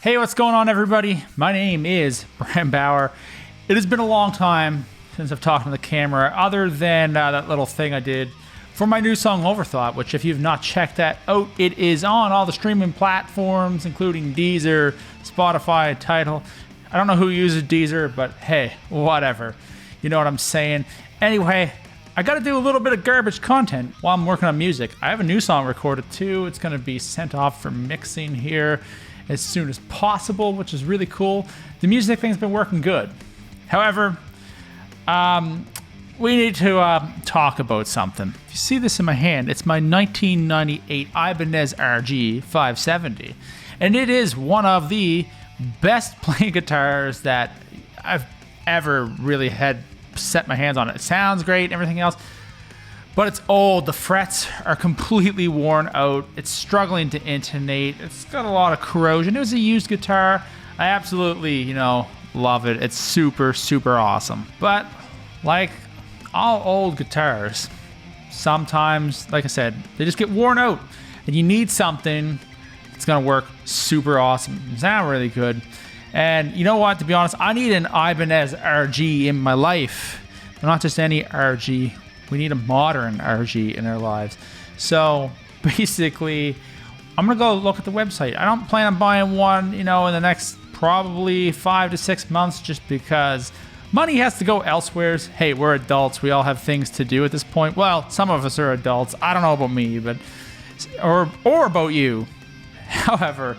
Hey, what's going on, everybody? My name is Brian Bauer. It has been a long time since I've talked on the camera, other than that little thing I did for my new song Overthought, which if you've not checked that out, it is on all the streaming platforms, including Deezer, Spotify, Tidal. I don't know who uses Deezer, but hey, whatever. You know what I'm saying. Anyway, I got to do a little bit of garbage content while I'm working on music. I have a new song recorded too. It's going to be sent off for mixing here as soon as possible, which is really cool. The music thing's been working good. However, we need to talk about something. If you see this in my hand, it's my 1998 Ibanez RG570. And it is one of the best playing guitars that I've ever really had set my hands on. It sounds great, everything else. But it's old. The frets are completely worn out. It's struggling to intonate. It's got a lot of corrosion. It was a used guitar. I absolutely, love it. It's super, super awesome. But like all old guitars, sometimes, like I said, they just get worn out. And you need something that's going to work super awesome. Sound really good. And you know what? To be honest, I need an Ibanez RG in my life. Not just any RG. We need a modern RG in our lives. So basically, I'm going to go look at the website. I don't plan on buying one, in the next probably 5 to 6 months, just because money has to go elsewhere. Hey, we're adults. We all have things to do at this point. Well, some of us are adults. I don't know about me, but or about you. However,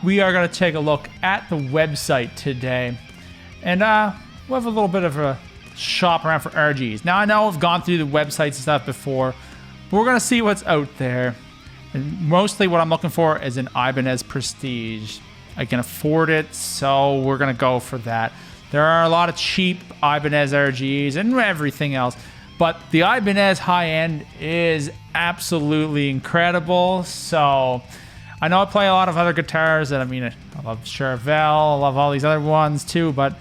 we are going to take a look at the website today. And we'll have a little bit of a shop around for RGs. Now, I know I've gone through the websites and stuff before, but we're going to see what's out there. And mostly what I'm looking for is an Ibanez Prestige. I can afford it, so we're going to go for that. There are a lot of cheap Ibanez RGs and everything else, but the Ibanez high-end is absolutely incredible. So I know I play a lot of other guitars, and I love Charvel, I love all these other ones too, but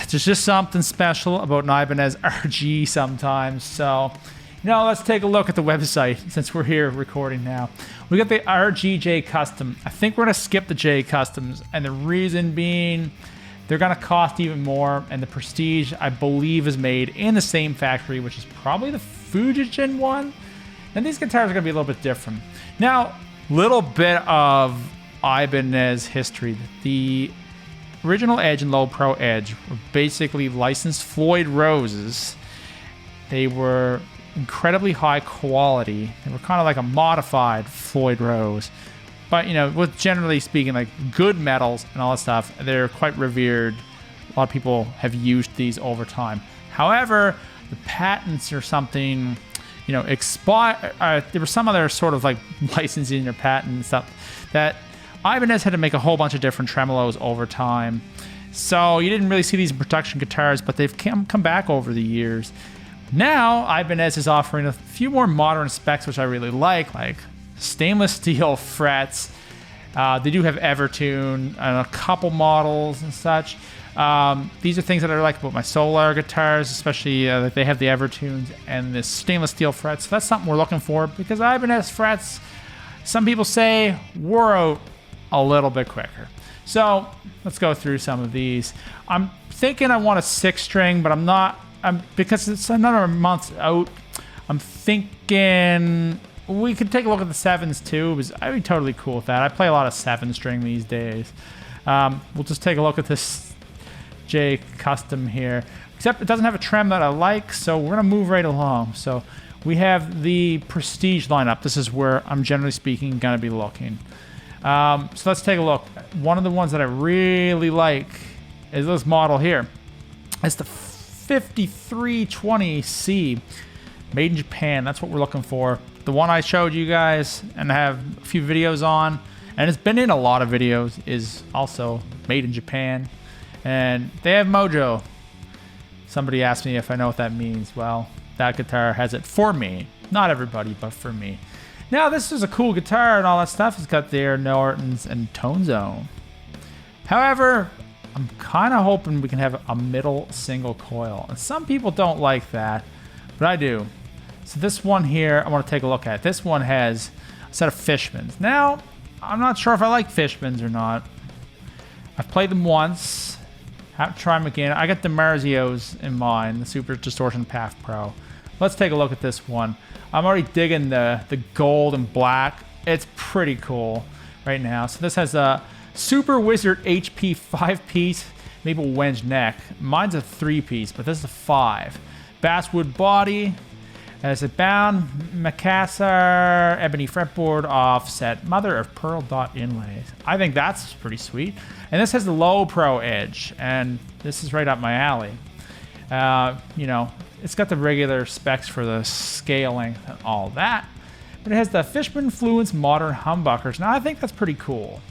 there's just something special about an Ibanez RG sometimes. So, let's take a look at the website since we're here recording now. We got the RGJ Custom. I think we're going to skip the J Customs, and the reason being they're going to cost even more, and the Prestige, I believe, is made in the same factory, which is probably the Fujijin one. And these guitars are going to be a little bit different. Now, little bit of Ibanez history. The original Edge and Low Pro Edge were basically licensed Floyd Roses. They were incredibly high quality. They were kind of like a modified Floyd Rose. But, with generally speaking, like good metals and all that stuff, they're quite revered. A lot of people have used these over time. However, the patents or something, expire. There was some other sort of like licensing or patent and stuff that Ibanez had to make a whole bunch of different tremolos over time. So you didn't really see these in production guitars, but they've come back over the years. Now, Ibanez is offering a few more modern specs, which I really like stainless steel frets. They do have Evertune and a couple models and such. These are things that I like about my Solar guitars, especially that they have the Evertunes and the stainless steel frets. So that's something we're looking for, because Ibanez frets, some people say, wore out a little bit quicker. So let's go through some of these. I'm thinking I want a 6-string, but I'm not. Because it's another month out. I'm thinking we could take a look at the 7s too, because I'd be totally cool with that. I play a lot of 7-string these days. We'll just take a look at this J Custom here. Except it doesn't have a trem that I like, so we're gonna move right along. So we have the Prestige lineup. This is where I'm generally speaking gonna be looking. So let's take a look. One of the ones that I really like is this model here. It's the 5320C, made in Japan. That's what we're looking for. The one I showed you guys and I have a few videos on, and it's been in a lot of videos, is also made in Japan. And they have Mojo. Somebody asked me if I know what that means. Well, that guitar has it for me. Not everybody, but for me. Now, this is a cool guitar and all that stuff. It's got the Nortons and Tone Zone. However, I'm kind of hoping we can have a middle single coil. And some people don't like that, but I do. So this one here, I want to take a look at. This one has a set of Fishmans. Now, I'm not sure if I like Fishmans or not. I've played them once. Have to try them again. I got the Marzios in mind, the Super Distortion Path Pro. Let's take a look at this one. I'm already digging the gold and black. It's pretty cool right now. So this has a Super Wizard HP 5-piece maple wenge neck. Mine's a 3-piece, but this is a 5. Basswood body. Has a bound Macassar ebony fretboard offset, mother of pearl dot inlays. I think that's pretty sweet. And this has the low pro edge, and this is right up my alley. You know, it's got the regular specs for the scale length and all that, but it has the Fishman Fluence Modern humbuckers. Now I think that's pretty cool.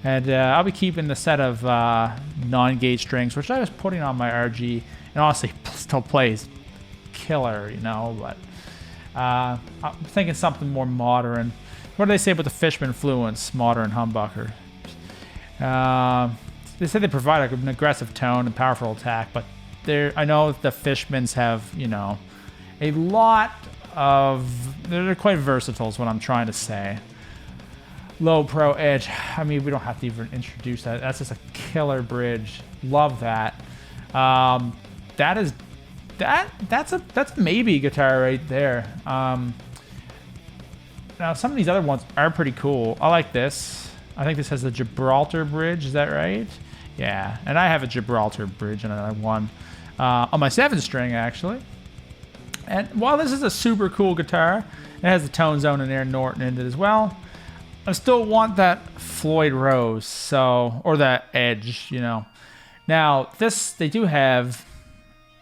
And I'll be keeping the set of 9-gauge strings, which I was putting on my RG, and honestly still plays killer, you know, but I'm thinking something more modern. What do they say about the Fishman Fluence Modern humbucker? They say they provide an aggressive tone and powerful attack, but I know the Fishmans have, you know, a lot of, they're quite versatile is what I'm trying to say. Low pro edge, I mean, we don't have to even introduce that. That's just a killer bridge. Love that. That's a maybe guitar right there. Now some of these other ones are pretty cool. I like this. I think this has the Gibraltar Bridge. Is that right? Yeah, and I have a Gibraltar Bridge and another one on my 7-string actually. And while this is a super cool guitar, it has the tone zone and Aaron Norton in it as well. I still want that Floyd Rose, so, or that Edge, you know. Now this, they do have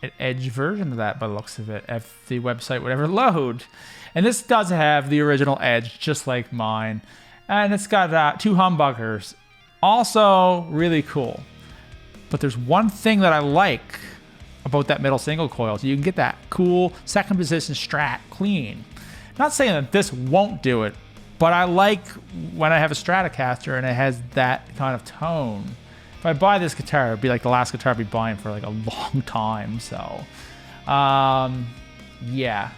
an Edge version of that by the looks of it, if the website would ever load. And this does have the original Edge, just like mine. And it's got 2 humbuckers. Also really cool. But there's one thing that I like about that middle single coil. So you can get that cool second position Strat clean. Not saying that this won't do it, but I like when I have a Stratocaster and it has that kind of tone. If I buy this guitar, it'd be like the last guitar I'd be buying for like a long time. So, yeah.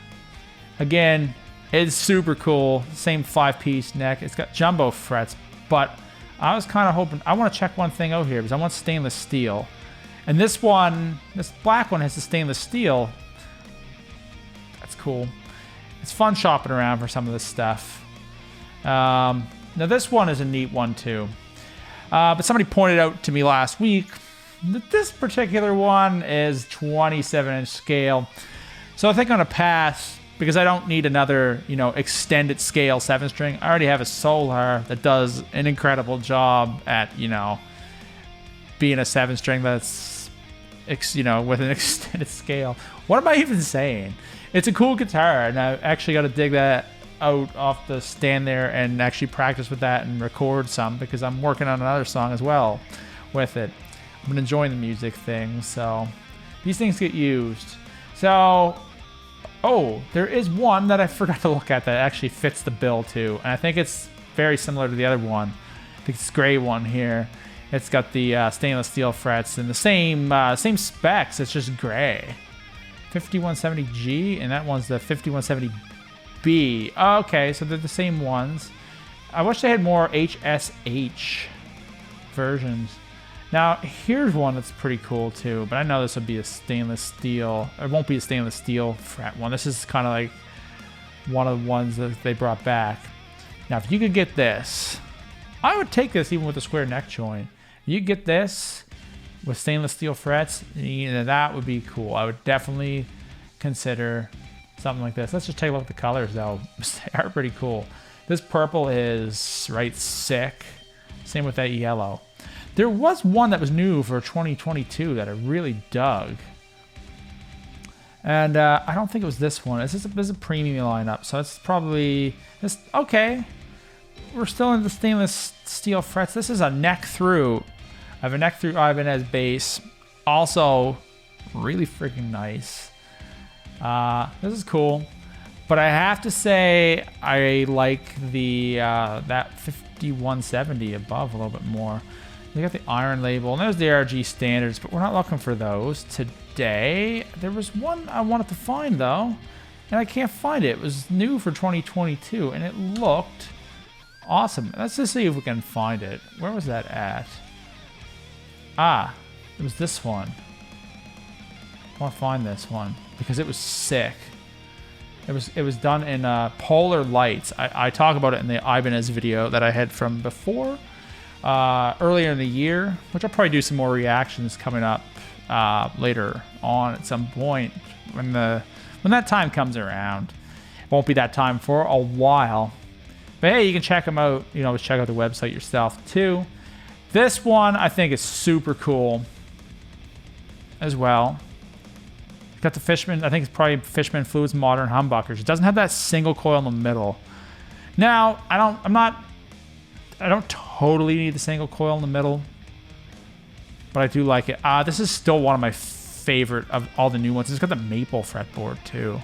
Again, it's super cool. Same 5-piece neck. It's got jumbo frets, but I was kind of hoping, I want to check one thing out here because I want stainless steel. And this one, this black one has the stainless steel. That's cool. It's fun shopping around for some of this stuff. Now this one is a neat one too. But somebody pointed out to me last week that this particular one is 27-inch scale. So I think I'm going to pass because I don't need another, you know, extended scale 7-string. I already have a Solar that does an incredible job at, you know, being a 7-string that's, you know, with an extended scale. What am I even saying? It's a cool guitar, and I actually got to dig that out off the stand there and actually practice with that and record some because I'm working on another song as well with it. I've been enjoying the music thing, so these things get used. So, oh, there is one that I forgot to look at that actually fits the bill too, and I think it's very similar to the other one. I think it's this gray one here. It's got the stainless steel frets and the same specs. It's just gray. 5170G, and that one's the 5170B. Okay, so they're the same ones. I wish they had more HSH versions. Now, here's one that's pretty cool too, but I know this would be a stainless steel. It won't be a stainless steel fret one. This is kind of like one of the ones that they brought back. Now, if you could get this, I would take this even with a square neck joint. You get this with stainless steel frets, you know, that would be cool. I would definitely consider something like this. Let's just take a look at the colors though. They are pretty cool. This purple is right sick. Same with that yellow. There was one that was new for 2022 that I really dug. And I don't think it was this one. This is a premium lineup, so it's probably this. Okay, we're still in the stainless steel frets. This is a neck through. I have a neck through Ibanez bass. Also, really freaking nice. This is cool, but I have to say I like the that 5170 above a little bit more. They got the iron label, and there's the RG standards, but we're not looking for those today. There was one I wanted to find though, and I can't find it. It was new for 2022, and it looked Awesome. Let's just see if we can find it. Where was that at? Ah, it was this one. I want to find this one because it was sick. It was done in polar lights. I talk about it in the Ibanez video that I had from before, earlier in the year, which I'll probably do some more reactions coming up later on at some point when that time comes around. It won't be that time for a while. But hey, you can check them out. You know, just check out the website yourself too. This one I think is super cool as well. Got the Fishman, I think it's probably Fishman Fluence Modern humbuckers. It doesn't have that single coil in the middle. Now, I don't totally need the single coil in the middle, but I do like it. This is still one of my favorite of all the new ones. It's got the maple fretboard too.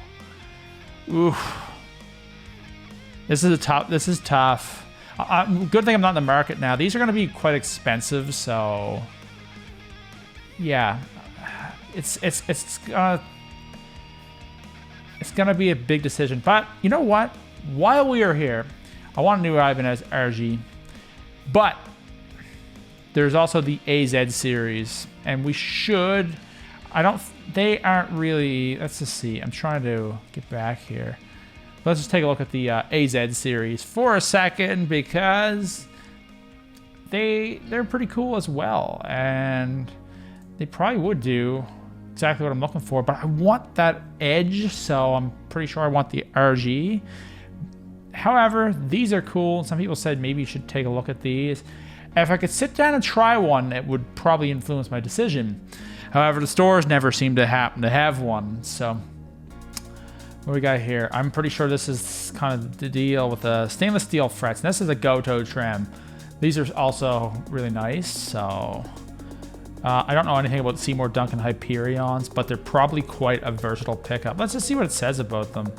Oof. This is tough. Good thing I'm not in the market now. These are going to be quite expensive, so yeah, it's gonna be a big decision. But you know what? While we are here, I want a new Ibanez RG, but there's also the AZ series, and we should. They aren't really. Let's just see. I'm trying to get back here. Let's just take a look at the AZ series for a second because they're pretty cool as well, and they probably would do exactly what I'm looking for. But I want that edge, so I'm pretty sure I want the RG. However, these are cool. Some people said maybe you should take a look at these. If I could sit down and try one, it would probably influence my decision. However, the stores never seem to happen to have one, so. What we got here? I'm pretty sure this is kind of the deal with the stainless steel frets. And this is a Goto trim. These are also really nice. So I don't know anything about Seymour Duncan Hyperions, but they're probably quite a versatile pickup. Let's just see what it says about them.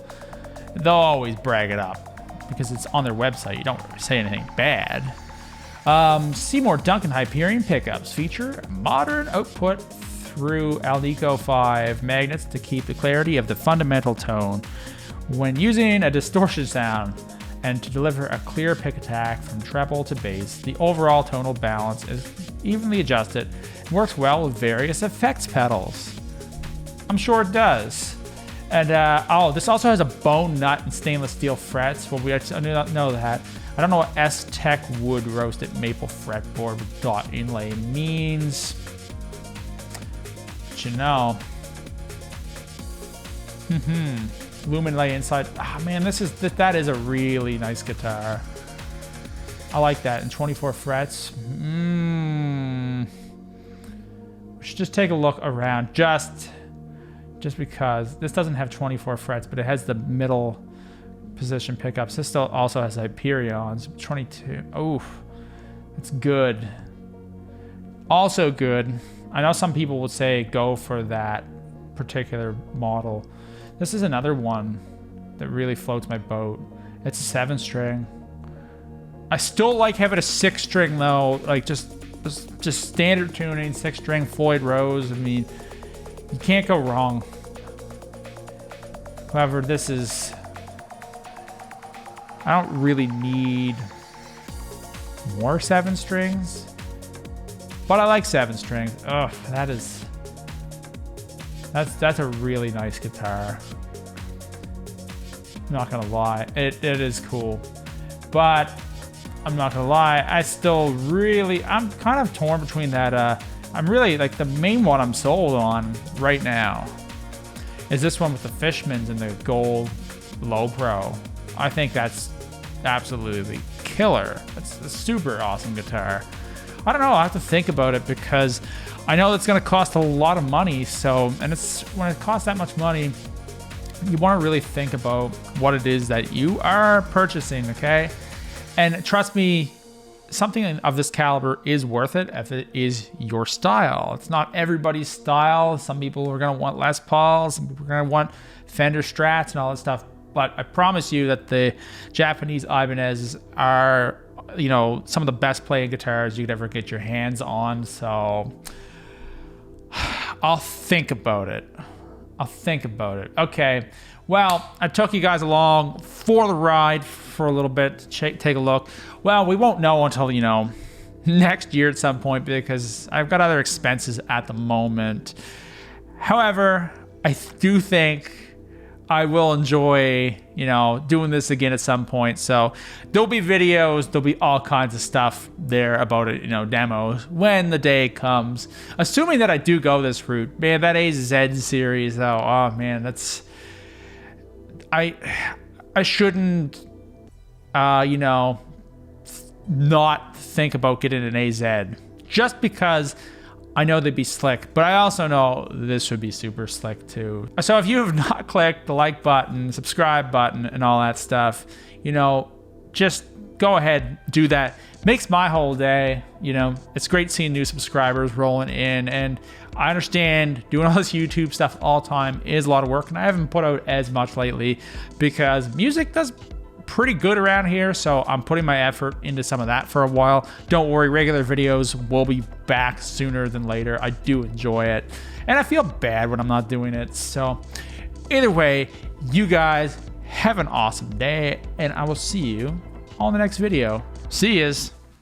They'll always brag it up because it's on their website. You don't say anything bad. Seymour Duncan Hyperion pickups feature modern output through Alnico 5 magnets to keep the clarity of the fundamental tone when using a distortion sound and to deliver a clear pick attack from treble to bass. The overall tonal balance is evenly adjusted and works well with various effects pedals. I'm sure it does. And this also has a bone nut and stainless steel frets. Well, I do not know that. I don't know what S-Tech wood roasted maple fretboard with dot inlay means. You know. Lumen lay inside. Man, that is a really nice guitar. I like that. And 24 frets. We should just take a look around just because this doesn't have 24 frets, but it has the middle position pickups. This still also has Hyperions. 22. Oh, it's good. Also good. I know some people would say go for that particular model. This is another one that really floats my boat. It's a 7-string. I still like having a 6-string though, like just standard tuning, 6-string Floyd Rose. I mean, you can't go wrong. However, I don't really need more 7-strings. But I like 7-strings. Ugh, that's a really nice guitar. I'm not gonna lie, it is cool. But I'm not gonna lie, I'm kind of torn between that. I'm really like the main one I'm sold on right now is this one with the Fishmans and the gold low pro. I think that's absolutely killer. That's a super awesome guitar. I don't know. I have to think about it because I know it's going to cost a lot of money. And when it costs that much money, you want to really think about what it is that you are purchasing, okay? And trust me, something of this caliber is worth it if it is your style. It's not everybody's style. Some people are going to want Les Pauls, some people are going to want Fender Strats and all that stuff. But I promise you that the Japanese Ibanez are, some of the best playing guitars you could ever get your hands on. So I'll think about it. Okay, Well, I took you guys along for the ride for a little bit to take a look. Well, we won't know until, you know, next year at some point because I've got other expenses at the moment. However, I do think I will enjoy, you know, doing this again at some point. So there'll be videos, there'll be all kinds of stuff there about it, you know, demos when the day comes. Assuming that I do go this route. Man, that AZ series though, oh man, that's... I shouldn't, you know, not think about getting an AZ just because I know they'd be slick, but I also know this would be super slick too. So if you have not clicked the like button, subscribe button, and all that stuff, you know, just go ahead, do that. Makes my whole day, you know. It's great seeing new subscribers rolling in, and I understand doing all this YouTube stuff all the time is a lot of work, and I haven't put out as much lately because music does pretty good around here, so I'm putting my effort into some of that for a while. Don't worry, regular videos will be back sooner than later. I do enjoy it, and I feel bad when I'm not doing it. So either way, you guys have an awesome day, and I will see you on the next video. See yas.